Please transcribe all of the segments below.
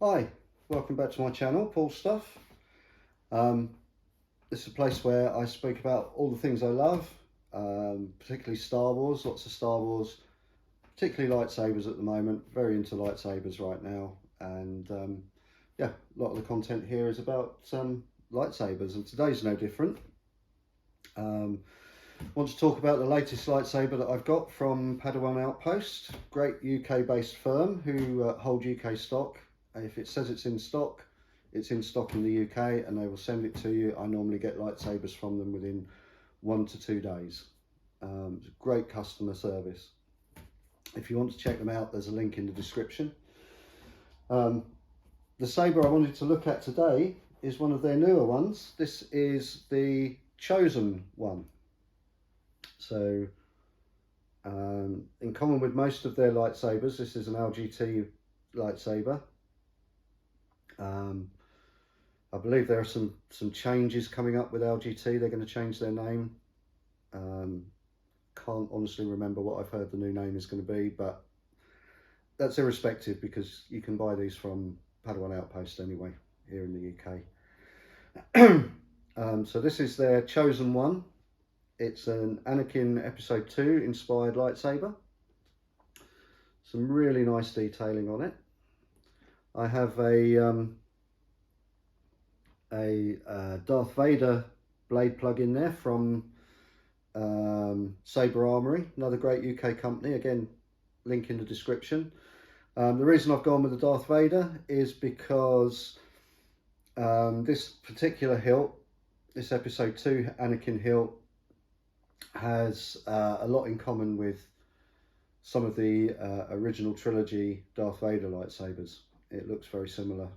Hi, welcome back to my channel, Paul Stuff. This is a place where I speak about all the things I love, particularly Star Wars, lots of Star Wars, particularly lightsabers at the moment, very into lightsabers right now. And yeah, a lot of the content here is about lightsabers, and today's no different. I want to talk about the latest lightsaber that I've got from Padawan Outpost, great UK based firm who hold UK stock. If it says it's in stock in the UK and they will send it to you. I normally get lightsabers from them within 1 to 2 days. It's great customer service. If you want to check them out, there's a link in the description. The saber I wanted to look at today is one of their newer ones. This is the Chosen one. So in common with most of their lightsabers, this is an LGT lightsaber. I believe there are some changes coming up with LGT. They're going to change their name. Can't honestly remember what I've heard the new name is going to be, but that's irrespective because you can buy these from Padawan Outpost anyway here in the UK. So this is their Chosen one. It's an Anakin Episode 2 inspired lightsaber. Some really nice detailing on it. I have a Darth Vader blade plug in there from Saber Armory, another great UK company. Again, link in the description. The reason I've gone with the Darth Vader is because this particular hilt, this Episode 2 Anakin hilt, has a lot in common with some of the original trilogy Darth Vader lightsabers. It looks very similar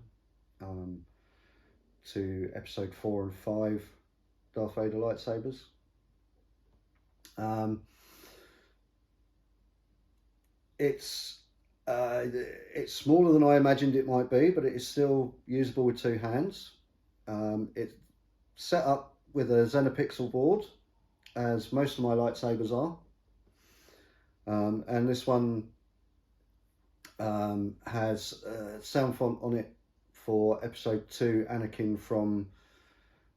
to Episode 4 and 5 Darth Vader lightsabers. It's smaller than I imagined it might be, but it is still usable with 2 hands. It's set up with a Xenopixel board, as most of my lightsabers are. And this one has sound font on it for Episode 2 Anakin from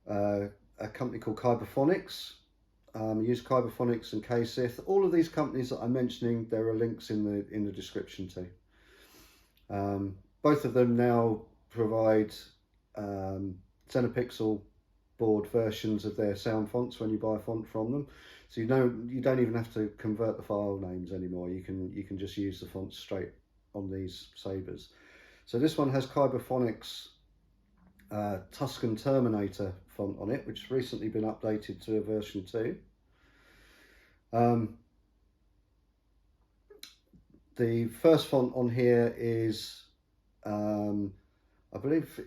a company called Kyberphoic. Use Kyberphoic and KSith. All of these companies that I'm mentioning, there are links in the description to. Both of them now provide Xenopixel board versions of their sound fonts when you buy a font from them. So you don't even have to convert the file names anymore. You can just use the fonts straight on these sabers. So this one has Kyberphoic's Tusken Terminator font on it, which has recently been updated to version 2. The first font on here is I believe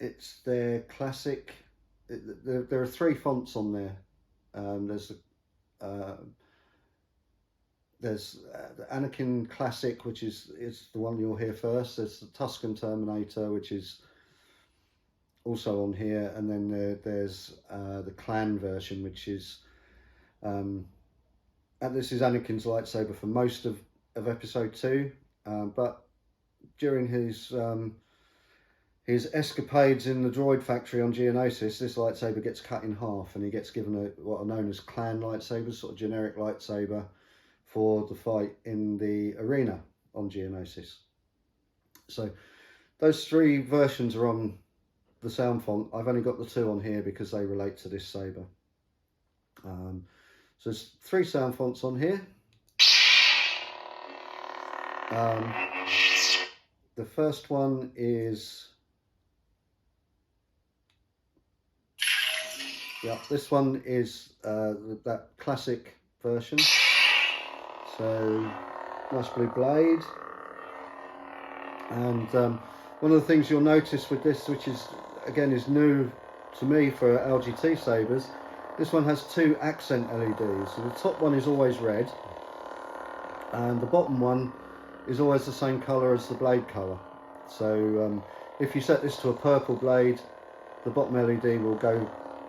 it's their classic. There are 3 fonts on there. There's the Anakin Classic, which is the one you'll hear first. There's the Tusken Terminator, which is also on here, and then there's the Clan version, which is and this is Anakin's lightsaber for most of Episode 2, but during his escapades in the droid factory on Geonosis, this lightsaber gets cut in half, and he gets given what are known as Clan lightsabers, sort of generic lightsaber for the fight in the arena on Geonosis. So those 3 versions are on the sound font. I've only got the 2 on here because they relate to this saber. So there's 3 sound fonts on here. The first one is, yeah, this one is that classic version. So nice blue blade. And one of the things you'll notice with this, which is again is new to me for LGT sabers, this one has 2 accent LEDs. So the top one is always red, and the bottom one is always the same colour as the blade colour. So if you set this to a purple blade, the bottom LED will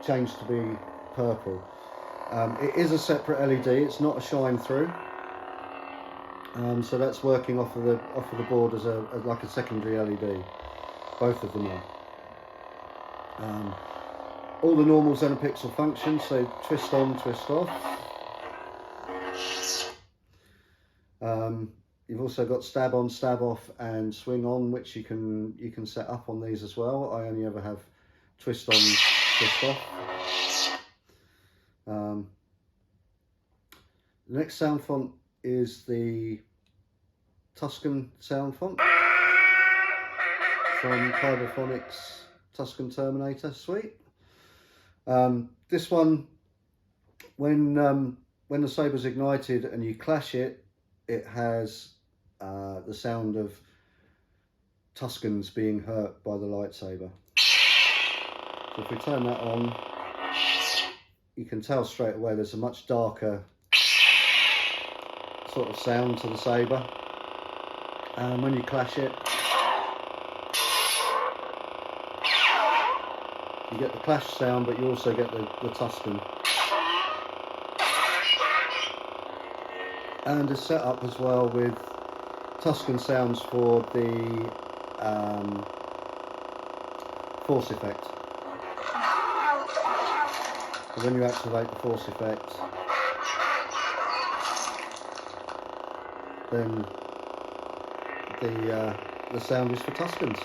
change to be purple. It is a separate LED, it's not a shine through. So that's working off of the board as like a secondary LED. Both of them are. All the normal Xenopixel functions, so twist on, twist off. You've also got stab on, stab off, and swing on, which you can set up on these as well. I only ever have twist on, twist off. The next sound font is the Tuscan sound font from Kyberphoic's Tuscan Terminator suite. This one, when the saber's ignited and you clash it, it has the sound of Tuscans being hurt by the lightsaber. So if we turn that on, you can tell straight away there's a much darker sort of sound to the saber. And when you clash it, you get the clash sound, but you also get the Tuscan. And it's set up as well with Tuscan sounds for the force effect. So when you activate the force effect, then the sound is for Tuscans.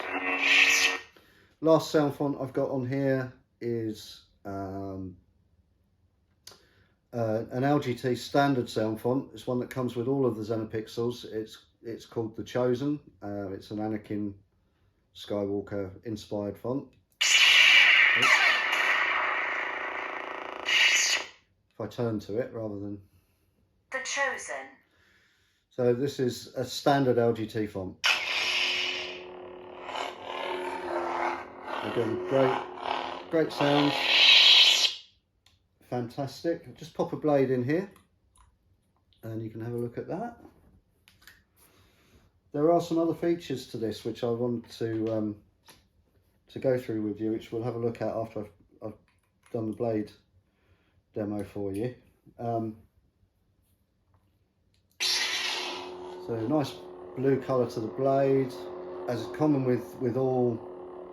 Last sound font I've got on here is an LGT standard sound font. It's one that comes with all of the Xenopixels. It's called The Chosen. It's an Anakin Skywalker inspired font. If I turn to it rather than... The Chosen. So this is a standard LGT font. Again, great sound. Fantastic. Just pop a blade in here and you can have a look at that. There are some other features to this which I want to go through with you, which we'll have a look at after I've done the blade demo for you. So nice blue colour to the blade. As is common with all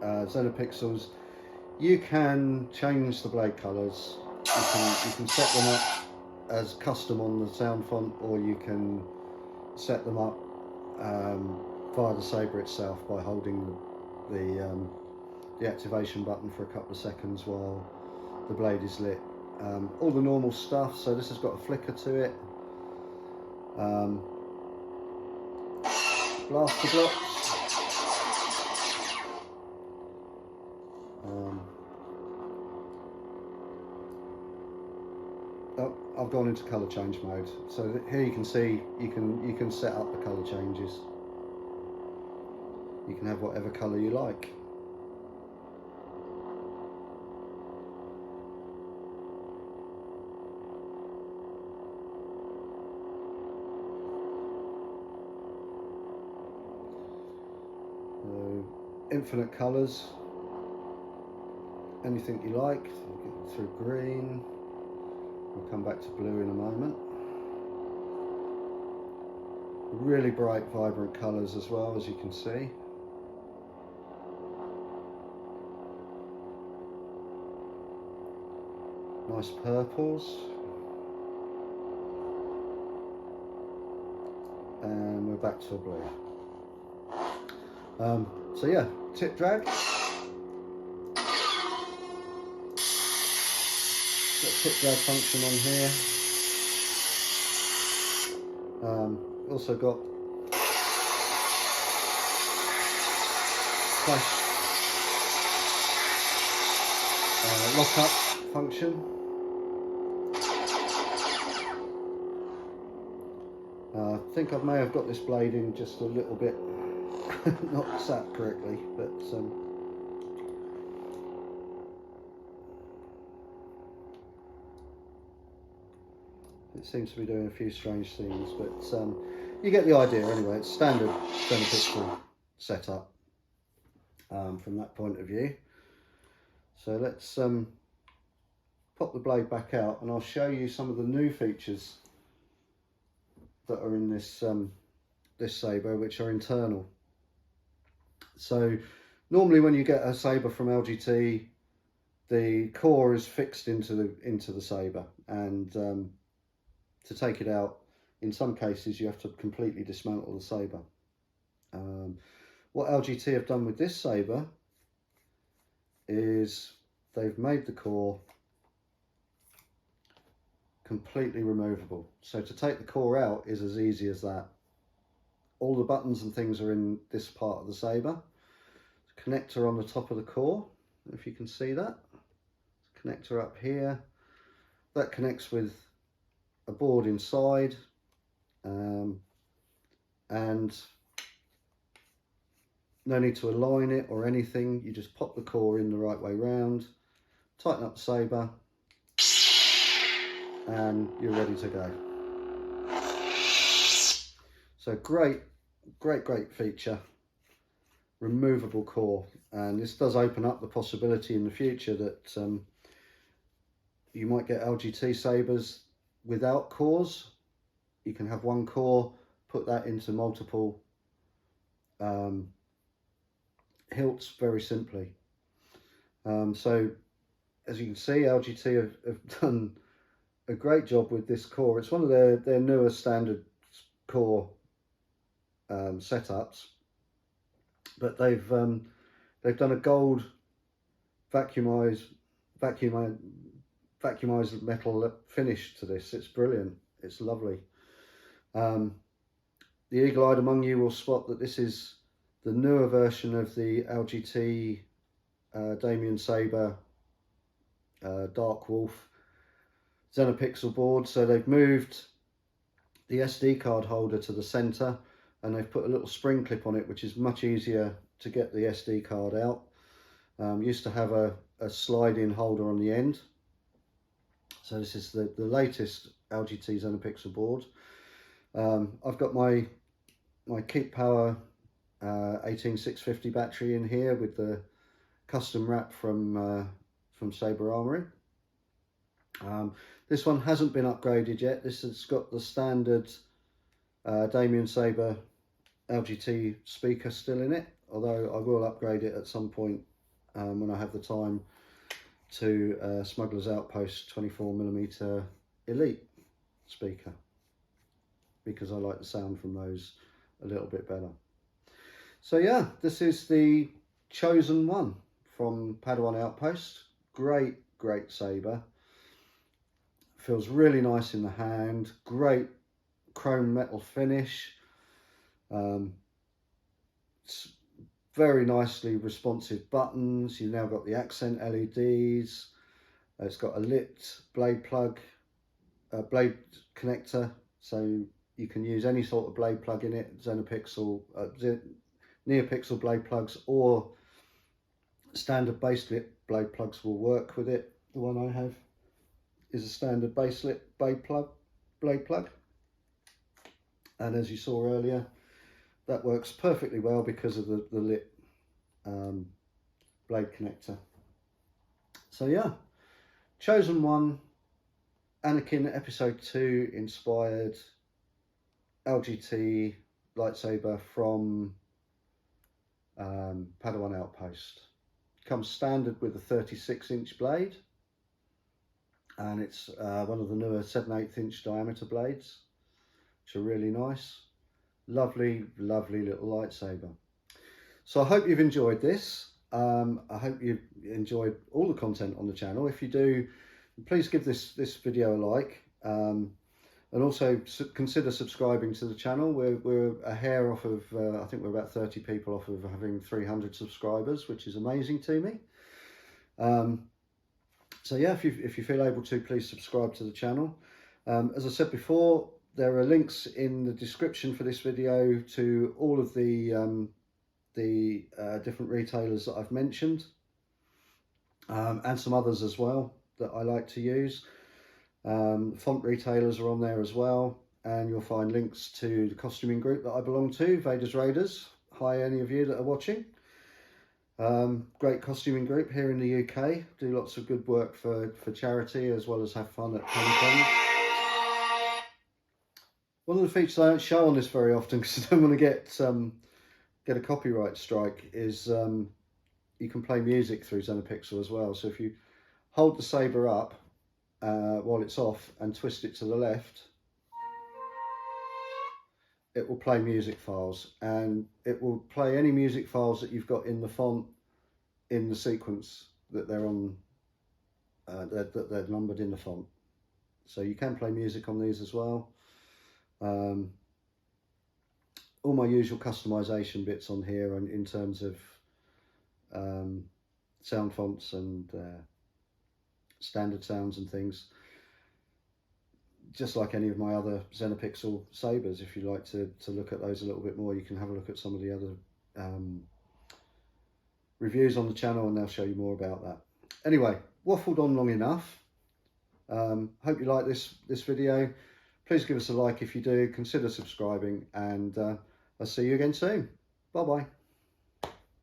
Xenopixels, you can change the blade colours. You can set them up as custom on the sound font, or you can set them up via the saber itself by holding the activation button for a couple of seconds while the blade is lit. All the normal stuff. So this has got a flicker to it. Blaster blocks. Oh, I've gone into colour change mode. So here you can see you can set up the colour changes. You can have whatever colour you like. So, infinite colours. Anything you like. So get through green. We'll come back to blue in a moment. Really bright, vibrant colours as well, as you can see. Nice purples. And we're back to a blue. So yeah, tip drag. Got tip drag function on here. Also got flash lock up function. I think I may have got this blade in just a little bit not sat correctly, but it seems to be doing a few strange things, but you get the idea anyway. It's standard Xenopixel setup from that point of view. So let's pop the blade back out and I'll show you some of the new features that are in this this saber, which are internal. So normally when you get a saber from LGT, the core is fixed into the saber, and to take it out, in some cases you have to completely dismantle the saber. What LGT have done with this saber is they've made the core completely removable. So to take the core out is as easy as that. All the buttons and things are in this part of the saber. Connector on the top of the core, if you can see that. Connector up here. That connects with a board inside, and no need to align it or anything. You just pop the core in the right way round, tighten up the saber, and you're ready to go. So great feature, removable core. And this does open up the possibility in the future that you might get LGT sabers without cores. You can have one core, put that into multiple hilts very simply. So as you can see, LGT have done a great job with this core. It's one of their newer standard core setups, but they've done a gold vacuumized metal finish to this. It's brilliant. It's lovely. The eagle-eyed among you will spot that this is the newer version of the LGT Damien Saber Dark Wolf Xenopixel board. So they've moved the SD card holder to the center, and they've put a little spring clip on it, which is much easier to get the SD card out. Used to have a slide-in holder on the end. So this is the latest LGT Xenopixel board. I've got my Keep Power 18650 battery in here with the custom wrap from Saber Armory. This one hasn't been upgraded yet. This has got the standard Damien Saber LGT speaker still in it, although I will upgrade it at some point when I have the time to Smugglers Outpost 24mm Elite speaker, because I like the sound from those a little bit better. So yeah, this is the chosen one from Padawan Outpost. Great saber. Feels really nice in the hand. Great chrome metal finish. It's very nicely responsive buttons. You've now got the accent LEDs. It's got a lit blade plug, blade connector, so you can use any sort of blade plug in it. Xenopixel, NeoPixel blade plugs or standard baselit blade plugs will work with it. The one I have is a standard baselit blade plug, and as you saw earlier, that works perfectly well because of the lit blade connector. So yeah, chosen one, Anakin Episode 2 inspired LGT lightsaber from Padawan Outpost. Comes standard with a 36-inch blade, and it's one of the newer 7/8 inch diameter blades, which are really nice. Lovely little lightsaber. So I hope you've enjoyed this. I hope you've enjoyed all the content on the channel. If you do, please give this video a like, and also consider subscribing to the channel. We're a hair off of, I think we're about 30 people off of having 300 subscribers, which is amazing to me. So yeah, if you feel able to, please subscribe to the channel. As I said before, there are links in the description for this video to all of the different retailers that I've mentioned, and some others as well that I like to use. Font retailers are on there as well, and you'll find links to the costuming group that I belong to, Vader's Raiders. Hi, any of you that are watching. Great costuming group here in the UK, do lots of good work for charity as well as have fun at Comic-Con. One of the features I don't show on this very often because I don't want to get a copyright strike is you can play music through Xenopixel as well. So if you hold the saber up while it's off and twist it to the left, it will play music files, and it will play any music files that you've got in the font in the sequence that they're on, that they're numbered in the font. So you can play music on these as well. All my usual customization bits on here, and in terms of sound fonts and standard sounds and things, just like any of my other Xenopixel sabers. If you like to look at those a little bit more, you can have a look at some of the other reviews on the channel, and they'll show you more about that. Anyway, waffled on long enough. Hope you like this video. Please give us a like if you do, consider subscribing, and I'll see you again soon. Bye bye.